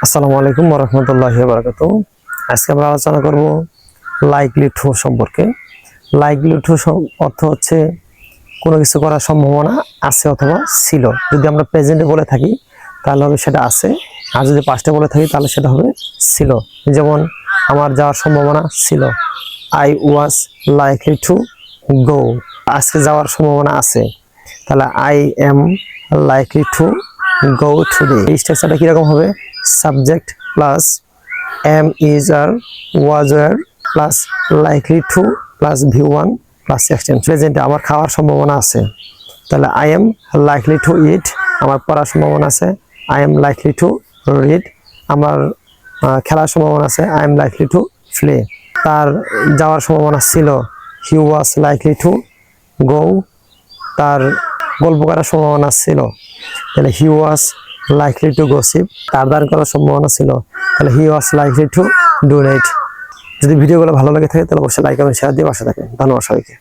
আসসালামু আলাইকুম ওয়া রাহমাতুল্লাহি ওয়া বারাকাতুহু। আজকে আমরা আলোচনা করব লাইকলি টু সম্পর্কে। লাইকলি টু অর্থ হচ্ছে কোনো কিছু করার সম্ভাবনা আছে অথবা ছিল। যদি আমরা প্রেজেন্টে বলে থাকি তাহলে হবে সেটা আছে, আর যদি পাস্টে বলে থাকি তাহলে সেটা হবে ছিল। যেমন আমার যাওয়ার সম্ভাবনা ছিল, I was likely to go. আজকে যাওয়ার সম্ভাবনা আছে, তাহলে I am likely to go today. এই স্ট্রাকচারটা কিরকম হবে? Subject plus am is are was were plus likely to plus ভি1 প্লাস এক্সটেন্ড। প্রেজেন্টে আমার খাওয়ার সম্ভাবনা আছে, তাহলে I am likely to eat. আমার পড়ার সম্ভাবনা আছে, I am likely to read. আমার খেলার সম্ভাবনা আছে, I am likely to play. তার যাওয়ার সম্ভাবনা ছিল, হি ওয়াজ লাইকলি টু গো। তার গল্প করার সম্ভাবনা ছিল, তাহলে হি ওয়াজ লাইকলি টু গসিপ। তার দান করার সম্ভাবনা ছিল, তাহলে হি ওয়াজ লাইকলি টু ডোনেট। যদি ভিডিওগুলো ভালো লাগে থাকে তাহলে অবশ্যই লাইক এবং শেয়ার দিয়ে পাশে থাকেন। ধন্যবাদ সবাইকে।